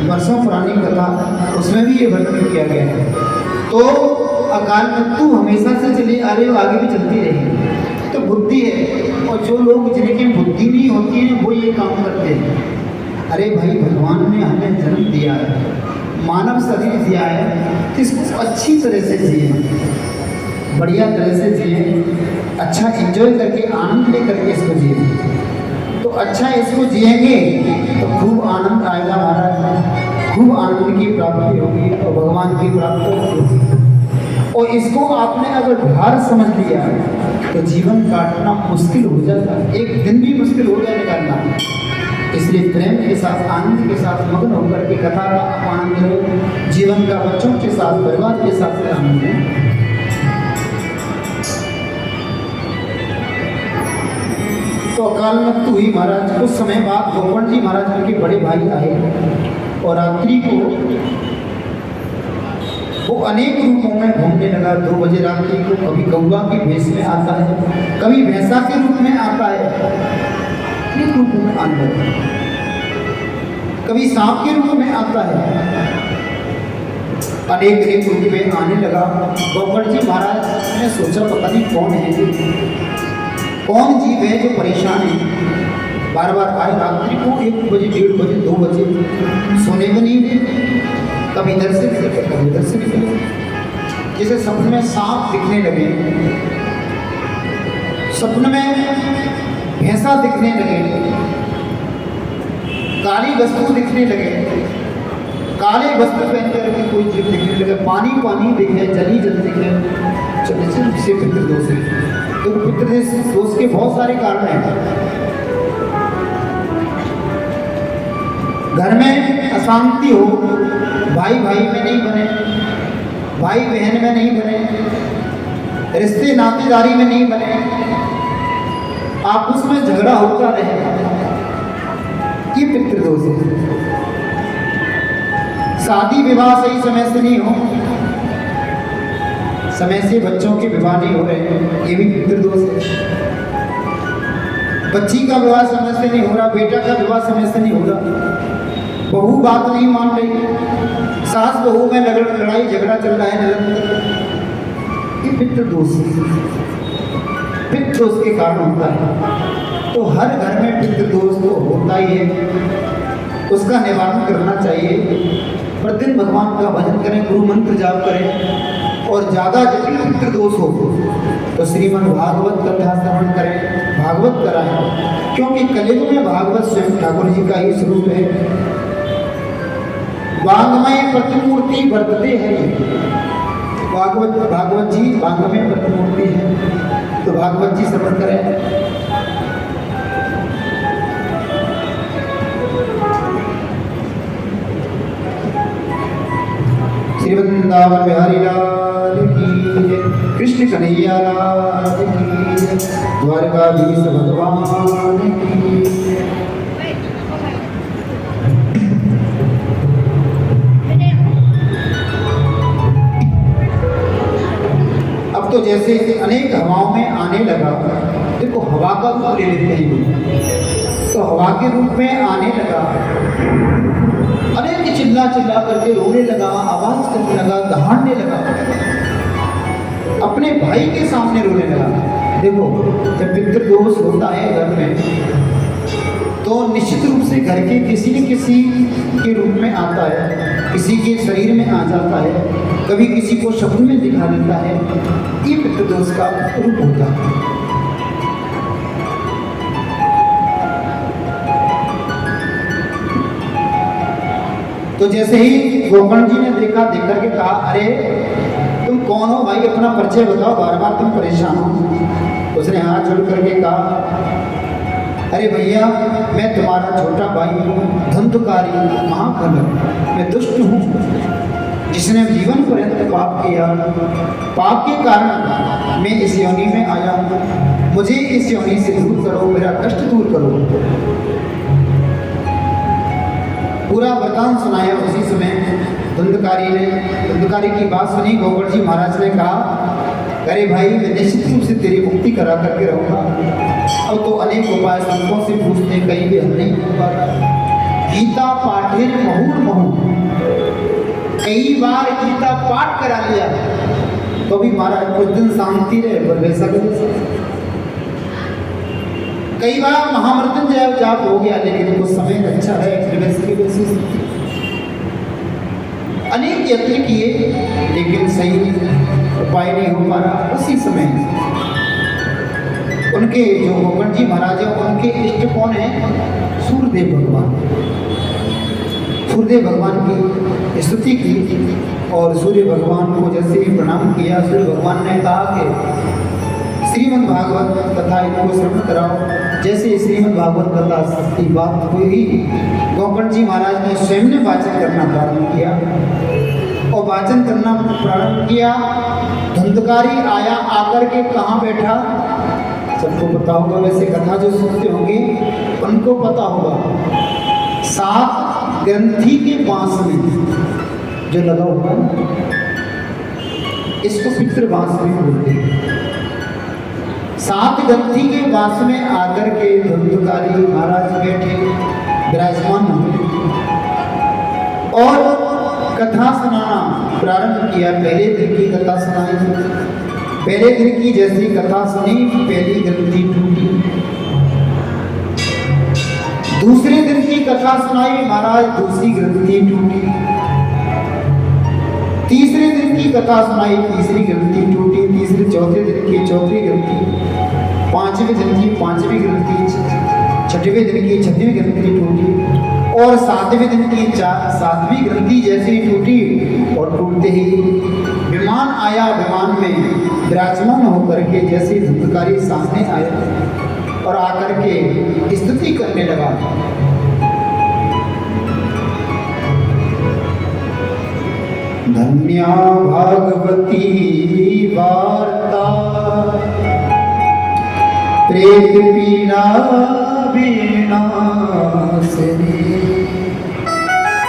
वर्षों पुरानी कथा, उसमें भी ये वर्णन किया गया है। तो अकाल मृत्यु हमेशा से चली आ रही, आगे भी चलती रहेगी। तो बुद्धि है, और जो लोग जिनकी बुद्धि नहीं होती है वो ये काम करते हैं। अरे भाई, भगवान ने हमें जन्म दिया है, मानव शरीर दिया है, तो इसको अच्छी तरह से जिए, बढ़िया तरह से जिए, अच्छा एंजॉय करके, आनंद ले करके इसको जिए। तो अच्छा इसको जिएंगे तो खूब आनंद आएगा महाराज, खूब आनंद की प्राप्ति होगी और भगवान की प्राप्ति होगी। और इसको आपने अगर भार समझ लिया तो जीवन काटना मुश्किल हो जाता है, एक दिन भी मुश्किल हो गया निकालना। इसलिए प्रेम के साथ, आनंद के साथ मग्न होकर के कथा का आनंद लो, जीवन का बच्चों के साथ, परिवार के साथ आनंद लो। तो अकाल मृत्यु हुई महाराज। कुछ समय बाद गोपन जी महाराज उनके बड़े भाई आए और रात्रि को वो अनेक रूपों में घूमने लगा। 2 बजे रात्रि को कभी कौवा की भेष में आता है, कभी भैंसा के रूप में आता है, अनेक रूपों में आने लगा, कभी सांप के रूप में आता है, अनेक रूप में आने लगा। गोपन जी महाराज ने सोचा पता नहीं कौन है, कौन जीव है जो परेशान है, बार बार आए। रात्रि को 1 बजे, 1:30 बजे, 2 बजे सोने में नहीं दे, कभी इधर से निकले, कभी इधर से निकले। जैसे सपने में सांप दिखने लगे, सपने में भैंसा दिखने लगे, काली वस्तु दिखने लगे, काले वस्त्र पहन करके कोई जीव दिखने लगे, पानी पानी दिखे, जली जल दिखे। से पितृदोष है। तो पितृदोष के बहुत सारे कारण हैं। घर में अशांति हो, भाई भाई में नहीं बने, भाई बहन में नहीं बने, रिश्ते नातेदारी में नहीं बने, आपस में झगड़ा होता रहे, ये पितृदोष है। शादी विवाह सही समय से नहीं हो, समय से बच्चों के विवाह नहीं हो रहे हैं, ये भी पितृदोष है। बच्ची का विवाह समय से नहीं हो रहा, बेटा का विवाह समय से नहीं हो रहा, बहू बात नहीं मान रही, सास बहू में लड़ाई झगड़ा चल रहा है निरंतर, ये पितृदोष है। पितृदोष के कारण होता है। तो हर घर में पितृदोष तो होता ही है, उसका निवारण करना चाहिए। प्रतिदिन भगवान का भजन करें, गुरु मंत्र जाप करें, और ज़्यादा जटिल पितृदोष हो तो श्रीमद् भागवत कथा श्रवण करें, भागवत कराएं, क्योंकि कलियुग में भागवत स्वयं ठाकुर जी का ही स्वरूप है। वांगमय प्रतिमूर्ति वर्तते है, भागवत जी वांगमय प्रतिमूर्ति है। तो भागवत जी श्रवण करें। श्री वृंदावन बिहारी लाल की जय, कृष्ण कन्हैया लाल की जय, द्वारकाधीश भगवान की। अब तो जैसे अनेक हवाओं में आने लगा, देखो हवा का रूप ले लेते हैं, तो हवा के रूप में आने लगा, अनेक चिल्ला चिल्ला करके रोने लगा, आवाज करने लगा, दहाड़ने लगा, अपने भाई के सामने रोने लगा। देखो जब पितृदोष होता है घर में, तो निश्चित रूप से घर के किसी न किसी के रूप में आता है, किसी के शरीर में आ जाता है, कभी किसी को सपने में दिखा देता है, ये पितृदोष का रूप होता है। तो जैसे ही गोपन जी ने देखा, देख करके कहा, अरे तुम कौन हो भाई, अपना परिचय बताओ, बार बार तुम परेशान हो। उसने हाथ जोड़ करके कहा, अरे भैया मैं तुम्हारा छोटा भाई हूँ, धंधकारी, महाकलह, मैं दुष्ट हूँ, जिसने जीवन पर्यंत पाप किया, पाप के कारण मैं इस योनि में आया हूँ, मुझे इस योनि से दूर करो, मेरा कष्ट दूर करो। पूरा वरदान सुनाया। उसी समय धुंधकारी की बात सुनी। गोवर्धन जी महाराज ने कहा, अरे भाई मैं निश्चित रूप से तेरी मुक्ति करा करके रहूँगा। अब तो अनेक उपाय संतों से पूछते, कहीं भी हल नहीं हो पाता। गीता पाठ बधिर महूर महू, कई बार गीता पाठ करा लिया तो भी महाराज कुछ दिन शांति रहे, पर वैसा कैसे। कई बार महामृत्युंजय जाप हो गया, लेकिन कुछ समय अच्छा है अनेक यत्न किए, लेकिन सही उपाय नहीं हो पा रहा। उसी समय उनके जो गोकर्ण जी महाराज हैं, उनके इष्ट कौन है? सूर्यदेव भगवान। सूर्यदेव भगवान की स्तुति की और सूर्य भगवान को जैसे ही प्रणाम किया, सूर्य भगवान ने कहा कि श्रीमद् भागवत कथा इनको श्रवण कराओ। जैसे श्रीमद् भागवत कथा की बात हुई, गोकर्ण जी महाराज ने स्वयं ने वाचन करना प्रारंभ किया और वाचन करना प्रारंभ किया। धुंधकारी आया, आकर के कहाँ बैठा? सबको पता होगा, वैसे कथा जो सुनते होंगे उनको पता होगा। सात ग्रंथि के बांस में जो लगा हुआ है, इसको पितृ बांस भी बोलते हैं। सात ग्रंथि के बांस में आकर के धुंधकारी महाराज बैठे, विराजमान हुए और कथा सुनाना प्रारंभ किया। पहले दिन की कथा सुनाई। पहले दिन की जैसी कथा सुनी, पहली ग्रंथि टूटी। दूसरे दिन की कथा सुनाई महाराज, दूसरी ग्रंथि टूटी। तीसरे दिन की कथा सुनाई, तीसरी ग्रंथि टूटी। तीसरे चौथे दिन की चौथी ग्रंथि, पांचवें दिन की पांचवी ग्रंथि, छठवें दिन की छठवीं ग्रंथि टूटी और सातवें दिन की सातवीं ग्रंथि जैसे ही टूटी और टूटते ही विमान आया। विमान में विराजमान होकर के जैसे धुंधकारी सामने आया और आकर के स्तुति करने लगा। धन्या भागवती वार्ता प्रेत पीड़ा